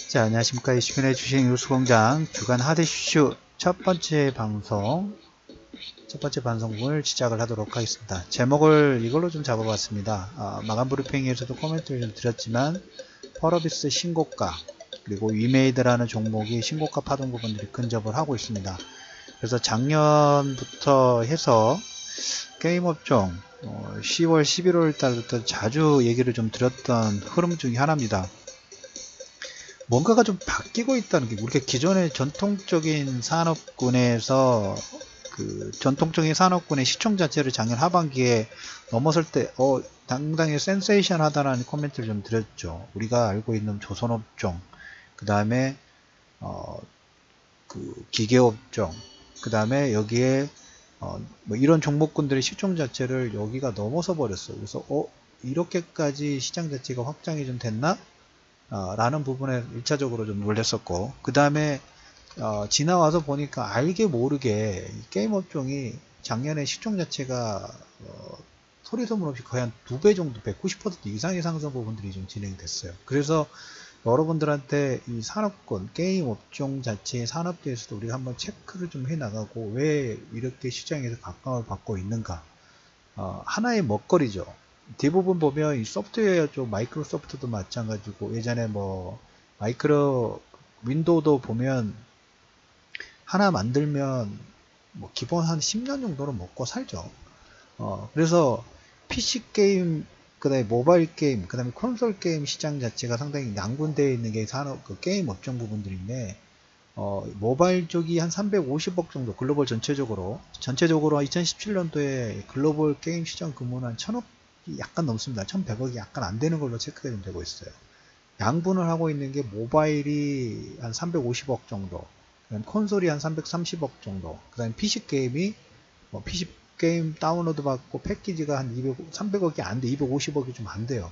자, 안녕하십니까. 이슈근의 주식뉴스공장 주간 하드이슈 첫 번째 방송을 시작을 하도록 하겠습니다. 제목을 이걸로 좀 잡아봤습니다. 마감 브리핑에서도 코멘트를 좀 드렸지만 펄어비스 신고가 그리고 위메이드라는 종목이 신고가 파동 부분들이 근접을 하고 있습니다. 그래서 작년부터 해서 게임업종 10월 11월 달부터 자주 얘기를 좀 드렸던 흐름 중에 하나입니다. 뭔가가 좀 바뀌고 있다는 게, 우리가 기존의 전통적인 산업군에서 전통적인 산업군의 시총 자체를 작년 하반기에 넘어설 때 상당히 센세이션하다라는 코멘트를 좀 드렸죠. 우리가 알고 있는 조선업종, 그 다음에 기계업종, 그 다음에 여기에 뭐 이런 종목군들의 시총 자체를 여기가 넘어서 버렸어요. 그래서 이렇게까지 시장 자체가 확장이 좀 됐나? 라는 부분에 1차적으로 좀 놀랐었고, 그 다음에 지나와서 보니까 알게 모르게 이 게임 업종이 작년에 시총 자체가 소리 소문 없이 거의 한 2배 정도, 190% 이상의 상승 부분들이 좀 진행됐어요. 그래서 여러분들한테 이 산업군, 게임 업종 자체의 산업대에서도 우리가 한번 체크를 좀 해나가고, 왜 이렇게 시장에서 각광을 받고 있는가. 하나의 먹거리죠. 대부분 보면 이 소프트웨어 쪽, 마이크로소프트도 마찬가지고, 예전에 윈도우도 보면 하나 만들면 기본 한 10년 정도는 먹고 살죠. 그래서 PC 게임, 그 다음에 모바일 게임, 그 다음에 콘솔 게임 시장 자체가 상당히 양분되어 있는 게 게임 업종 부분들인데, 모바일 쪽이 한 350억 정도, 글로벌 전체적으로 2017년도에 글로벌 게임 시장 규모는 한 1000억이 약간 넘습니다. 1100억이 약간 안 되는 걸로 체크가 좀 되고 있어요. 양분을 하고 있는 게 모바일이 한 350억 정도, 그다음 콘솔이 한 330억 정도, 그 다음에 PC 게임이 PC 게임 다운로드 받고 패키지가 한 300억이 안 돼, 250억이 좀 안 돼요.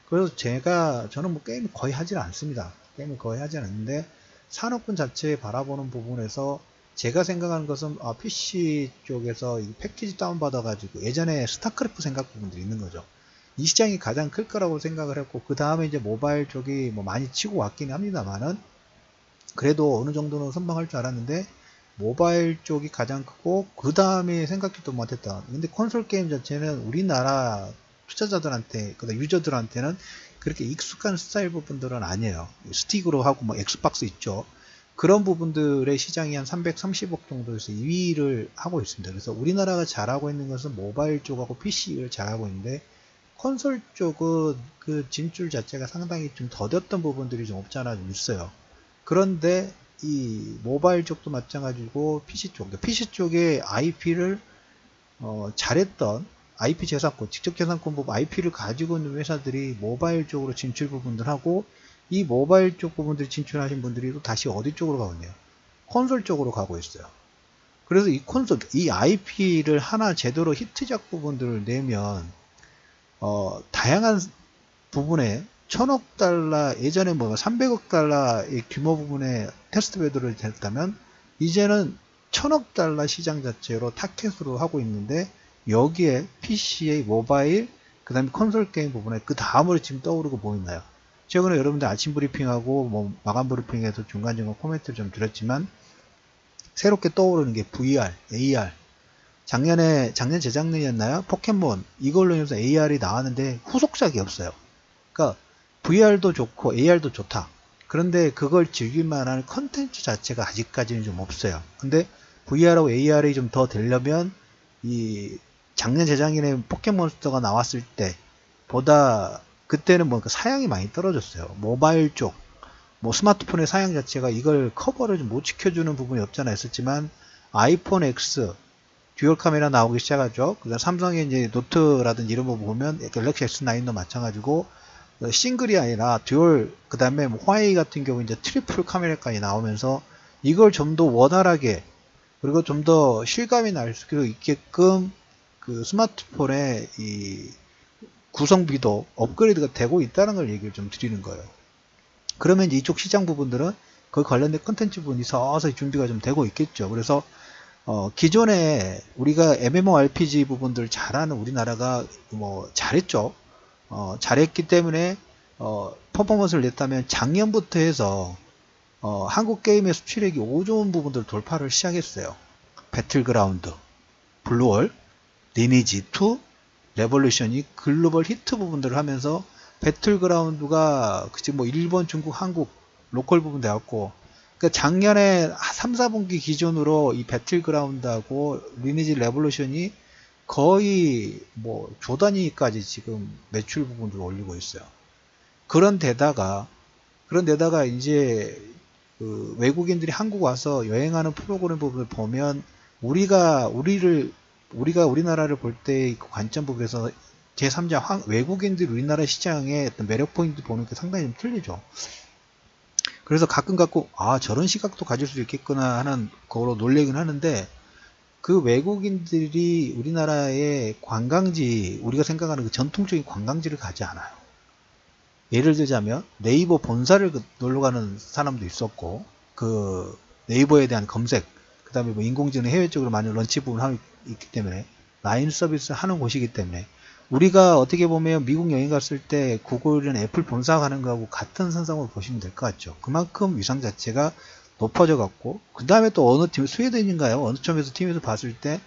그래서 저는 게임을 거의 하질 않습니다. 게임을 거의 하지 않는데, 산업군 자체에 바라보는 부분에서 제가 생각하는 것은 PC 쪽에서 이 패키지 다운받아가지고 예전에 스타크래프트 생각 부분들이 있는 거죠. 이 시장이 가장 클 거라고 생각을 했고, 그 다음에 이제 모바일 쪽이 많이 치고 왔긴 합니다만은, 그래도 어느 정도는 선방할 줄 알았는데, 모바일 쪽이 가장 크고, 그 다음에 생각지도 못했다. 근데 콘솔 게임 자체는 우리나라 투자자들한테, 그다음 유저들한테는 그렇게 익숙한 스타일 부분들은 아니에요. 스틱으로 하고 엑스박스 있죠. 그런 부분들의 시장이 한 330억 정도에서 2위를 하고 있습니다. 그래서 우리나라가 잘하고 있는 것은 모바일 쪽하고 PC를 잘하고 있는데, 콘솔 쪽은 그 진출 자체가 상당히 좀 더뎠던 부분들이 좀 없지 않아 좀 있어요. 그런데 이 모바일 쪽도 마찬가지고 PC 쪽에 IP를 잘했던 IP 재산권, 직접 재산권 부분 IP를 가지고 있는 회사들이 모바일 쪽으로 진출 부분들하고, 이 모바일 쪽 부분들 진출하신 분들이 또 다시 어디 쪽으로 가고 있네요. 콘솔 쪽으로 가고 있어요. 그래서 이 IP를 하나 제대로 히트작 부분들을 내면 다양한 부분에 1000억 달러, 예전에 300억 달러의 규모 부분에 테스트 베드를 했다면, 이제는 1000억 달러 시장 자체로 타켓으로 하고 있는데, 여기에 PC의 모바일, 그 다음에 콘솔 게임 부분에 그 다음으로 지금 떠오르고 뭐 있나요? 최근에 여러분들 아침 브리핑하고 마감 브리핑에서 중간중간 코멘트를 좀 드렸지만, 새롭게 떠오르는 게 VR, AR. 작년 재작년이었나요? 포켓몬 이걸로 해서 AR이 나왔는데 후속작이 없어요. 그러니까 VR도 좋고 AR도 좋다. 그런데 그걸 즐길 만한 컨텐츠 자체가 아직까지는 좀 없어요. 근데 VR하고 AR이 좀 더 되려면, 이 작년 재작년에 포켓몬스터가 나왔을 때 보다 그때는 사양이 많이 떨어졌어요. 모바일 쪽, 스마트폰의 사양 자체가 이걸 커버를 좀 못 지켜주는 부분이 없잖아 있었지만, 아이폰 X 듀얼 카메라 나오기 시작하죠. 그다음 삼성의 이제 노트라든지 이런 거 보면 갤럭시 S9도 마찬가지고, 싱글이 아니라 듀얼, 그 다음에 화웨이 같은 경우 이제 트리플 카메라까지 나오면서, 이걸 좀 더 원활하게, 그리고 좀 더 실감이 날 수 있게끔 그 스마트폰의 이 구성비도 업그레이드가 되고 있다는 걸 얘기를 좀 드리는 거예요. 그러면 이쪽 시장 부분들은 그 관련된 컨텐츠 부분이 서서히 준비가 좀 되고 있겠죠. 그래서 기존에 우리가 MMORPG 부분들 잘하는 우리나라가 뭐 잘했죠. 잘했기 때문에 퍼포먼스를 냈다면 작년부터 해서 한국 게임의 수출액이 5조 원 부분들 돌파를 시작했어요. 배틀그라운드, 블루월, 리니지2, 레볼루션이 글로벌 히트 부분들을 하면서 배틀그라운드가 그치 뭐 일본, 중국, 한국 로컬 부분 되었고, 그러니까 작년에 3, 4분기 기준으로 이 배틀그라운드하고 리니지 레볼루션이 거의 뭐 조 단위까지 지금 매출 부분을 올리고 있어요. 그런데다가 이제 그 외국인들이 한국 와서 여행하는 프로그램 부분을 보면 우리나라를 볼 때 그 관점 부분에서 제3자 외국인들이 우리나라 시장의 어떤 매력 포인트 보는 게 상당히 좀 틀리죠. 그래서 가끔 저런 시각도 가질 수 있겠구나 하는 거로 놀래긴 하는데, 그 외국인들이 우리나라의 관광지, 우리가 생각하는 그 전통적인 관광지를 가지 않아요. 예를 들자면 네이버 본사를 놀러 가는 사람도 있었고, 그 네이버에 대한 검색, 그 다음에 뭐 인공지능 해외 쪽으로 많이 런치 부분을 하고 있기 때문에, 라인 서비스 하는 곳이기 때문에, 우리가 어떻게 보면 미국 여행 갔을 때 구글이나 애플 본사 가는 거하고 같은 선상으로 보시면 될 것 같죠. 그만큼 위상 자체가 높아져 갖고, 그 다음에 또 어느 팀, 스웨덴인가요? 어느 팀에서 봤을 때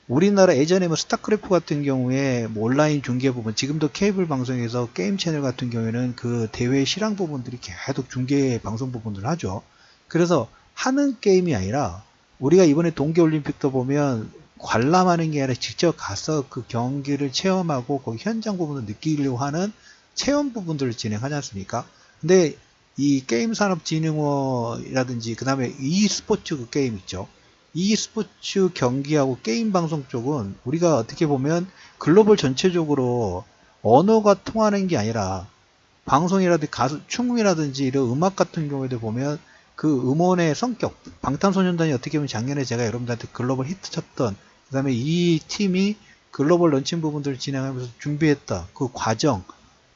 우리나라 예전에 뭐 스타크래프트 같은 경우에 뭐 온라인 중계 부분, 지금도 케이블 방송에서 게임 채널 같은 경우에는 그 대회 실황 부분들이 계속 중계 방송 부분들을 하죠. 그래서 하는 게임이 아니라, 우리가 이번에 동계올림픽도 보면 관람하는 게 아니라 직접 가서 그 경기를 체험하고 거기 현장 부분을 느끼려고 하는 체험 부분들을 진행하지 않습니까? 근데 이 게임산업진흥원이라든지 그 다음에 e스포츠 그 게임 있죠. e스포츠 경기하고 게임 방송 쪽은 우리가 어떻게 보면 글로벌 전체적으로 언어가 통하는 게 아니라, 방송이라든지 가수 춤이라든지 이런 음악 같은 경우에도 보면 그 음원의 성격, 방탄소년단이 어떻게 보면 작년에 제가 여러분들한테 글로벌 히트 쳤던, 그 다음에 이 팀이 글로벌 런칭 부분들을 진행하면서 준비했다 그 과정,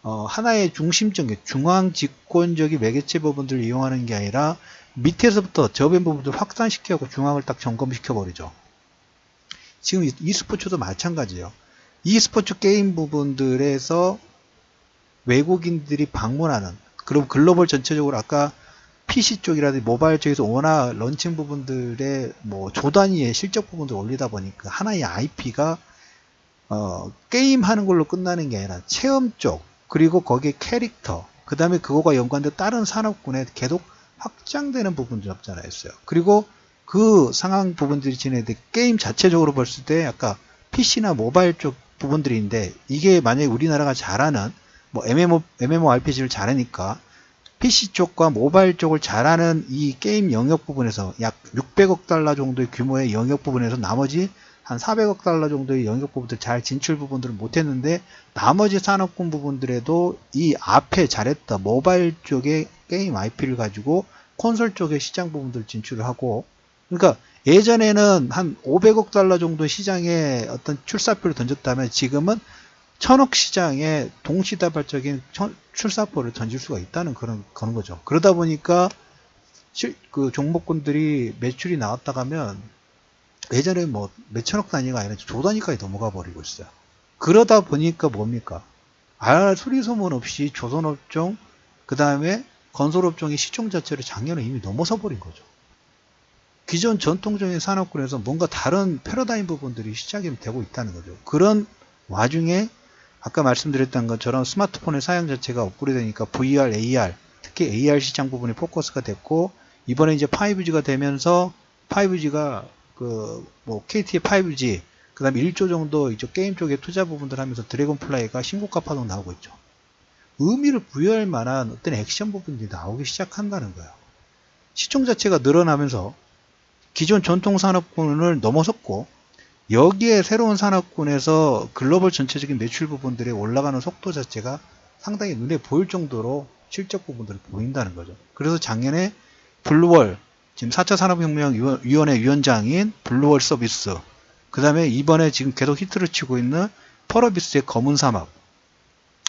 하나의 중심적인 중앙 집권적인 매개체 부분들을 이용하는 게 아니라 밑에서부터 저변 부분들을 확산시켜서 중앙을 딱 점검시켜 버리죠. 지금 e스포츠도 마찬가지예요. e스포츠 게임 부분들에서 외국인들이 방문하는, 그리고 글로벌 전체적으로 아까 PC 쪽이라든지 모바일 쪽에서 워낙 런칭 부분들의 뭐 조단위의 실적 부분들을 올리다 보니까 하나의 IP가 게임 하는 걸로 끝나는 게 아니라 체험 쪽, 그리고 거기에 캐릭터, 그 다음에 그거가 연관된 다른 산업군에 계속 확장되는 부분들이 없잖아요. 그리고 그 상황 부분들이 진행돼 게임 자체적으로 봤을 때 아까 PC나 모바일 쪽 부분들인데, 이게 만약에 우리나라가 잘하는 뭐 MMORPG를 잘하니까 PC 쪽과 모바일 쪽을 잘하는 이 게임 영역 부분에서 약 600억 달러 정도의 규모의 영역 부분에서 나머지 한 400억 달러 정도의 영역 부분들 잘 진출 부분들을 못했는데, 나머지 산업군 부분들에도 이 앞에 잘했던 모바일 쪽의 게임 IP를 가지고 콘솔 쪽의 시장 부분들 진출을 하고, 그러니까 예전에는 한 500억 달러 정도 시장에 어떤 출사표를 던졌다면 지금은 1000억 시장에 동시다발적인 출사표를 던질 수가 있다는 그런 거죠. 그러다 보니까 그 종목군들이 매출이 나왔다 가면 예전에 뭐 몇천억 단위가 아니라 조 단위까지 넘어가 버리고 있어요. 그러다 보니까 뭡니까? 소리소문 없이 조선업종, 그 다음에 건설업종의 시총 자체를 작년에 이미 넘어서 버린 거죠. 기존 전통적인 산업군에서 뭔가 다른 패러다임 부분들이 시작이 되고 있다는 거죠. 그런 와중에 아까 말씀드렸던 것처럼 스마트폰의 사용 자체가 업그레이드 되니까 VR, AR, 특히 AR 시장 부분이 포커스가 됐고, 이번에 이제 5G가 되면서 5G가 뭐 KT의 5G, 그 다음에 1조 정도 이쪽 게임 쪽에 투자 부분들 하면서 드래곤플라이가 신고가 파동 나오고 있죠. 의미를 부여할 만한 어떤 액션 부분들이 나오기 시작한다는 거예요. 시총 자체가 늘어나면서 기존 전통 산업군을 넘어섰고, 여기에 새로운 산업군에서 글로벌 전체적인 매출 부분들이 올라가는 속도 자체가 상당히 눈에 보일 정도로 실적 부분들이 보인다는 거죠. 그래서 작년에 블루월, 지금 4차 산업혁명위원회 위원장인 블루월 서비스, 그 다음에 이번에 지금 계속 히트를 치고 있는 펄어비스의 검은 사막,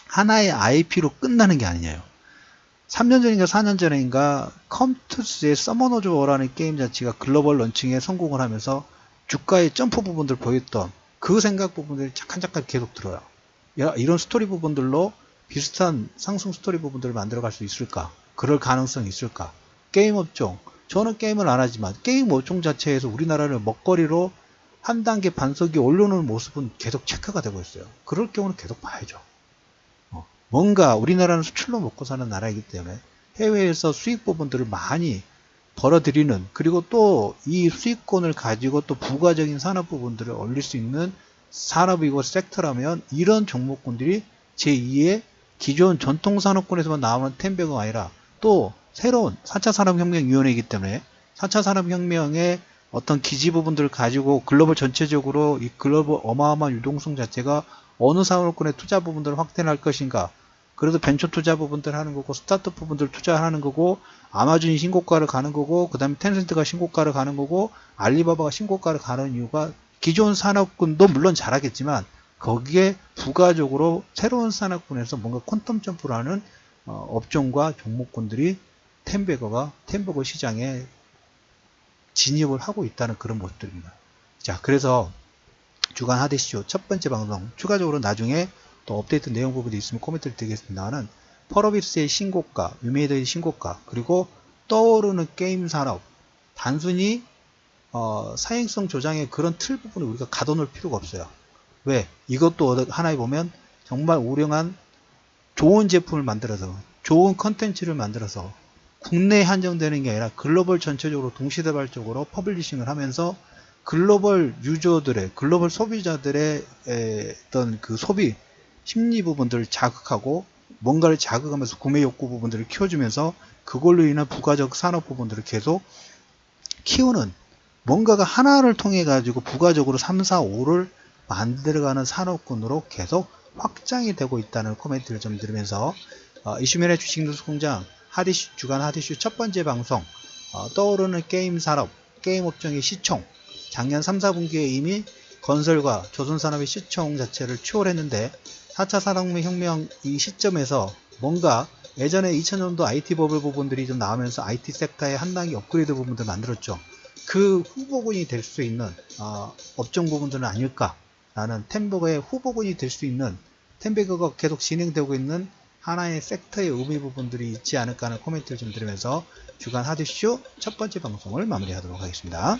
하나의 IP로 끝나는 게 아니에요. 3년 전인가 4년 전인가 컴투스의 서머너즈 워라는 게임 자체가 글로벌 런칭에 성공을 하면서 주가의 점프 부분들 보였던 그 생각 부분들이 잠깐 계속 들어요. 야, 이런 스토리 부분들로 비슷한 상승 스토리 부분들을 만들어 갈 수 있을까? 그럴 가능성이 있을까? 게임 업종, 저는 게임을 안 하지만 게임 업종 자체에서 우리나라를 먹거리로 한 단계 반석이 올려놓은 모습은 계속 체크가 되고 있어요. 그럴 경우는 계속 봐야죠. 뭔가 우리나라는 수출로 먹고 사는 나라이기 때문에 해외에서 수익 부분들을 많이 벌어들이는, 그리고 또 이 수익권을 가지고 또 부가적인 산업 부분들을 올릴 수 있는 산업이고 섹터라면 이런 종목군들이 제2의 기존 전통 산업군에서만 나오는 템베가 아니라 또 새로운 4차 산업혁명위원회이기 때문에 4차 산업혁명의 어떤 기지 부분들을 가지고 글로벌 전체적으로 이 글로벌 어마어마한 유동성 자체가 어느 산업군의 투자 부분들을 확대할 것인가. 그래도 벤처 투자 부분들 하는 거고, 스타트업 부분들 투자하는 거고, 아마존이 신고가를 가는 거고, 그 다음에 텐센트가 신고가를 가는 거고, 알리바바가 신고가를 가는 이유가 기존 산업군도 물론 잘하겠지만 거기에 부가적으로 새로운 산업군에서 뭔가 퀀텀 점프를 하는 업종과 종목군들이 템버거 시장에 진입을 하고 있다는 그런 모습들입니다. 자, 그래서 주간 하디쇼 첫 번째 방송, 추가적으로 나중에 또 업데이트 내용 부분이 있으면 코멘트를 드리겠습니다만, 펄어비스의 신고가, 유메이더의 신고가, 그리고 떠오르는 게임 산업, 단순히 사행성 조장의 그런 틀 부분을 우리가 가둬놓을 필요가 없어요. 왜? 이것도 하나에 보면 정말 우량한 좋은 제품을 만들어서, 좋은 컨텐츠를 만들어서 국내에 한정되는 게 아니라 글로벌 전체적으로 동시다발적으로 퍼블리싱을 하면서 글로벌 유저들의, 글로벌 소비자들의 어떤 그 소비 심리 부분들을 자극하고 뭔가를 자극하면서 구매 욕구 부분들을 키워주면서 그걸로 인한 부가적 산업 부분들을 계속 키우는, 뭔가가 하나를 통해 가지고 부가적으로 3, 4, 5를 만들어가는 산업군으로 계속 확장이 되고 있다는 코멘트를 좀 드리면서 이슈맨의 주식뉴스공장 주간 하디슈 첫 번째 방송, 떠오르는 게임 산업, 게임 업종의 시총, 작년 3, 4분기에 이미 건설과 조선산업의 시총 자체를 추월했는데 4차 산업혁명 이 시점에서 뭔가 예전에 2000년도 IT 버블 부분들이 좀 나오면서 IT 섹터의 한 단계 업그레이드 부분들 만들었죠. 그 후보군이 될 수 있는 업종 부분들은 아닐까라는, 템버거의 후보군이 될 수 있는, 템버거가 계속 진행되고 있는 하나의 섹터의 의미 부분들이 있지 않을까 하는 코멘트를 좀 드리면서 주간 하드쇼 첫 번째 방송을 마무리하도록 하겠습니다.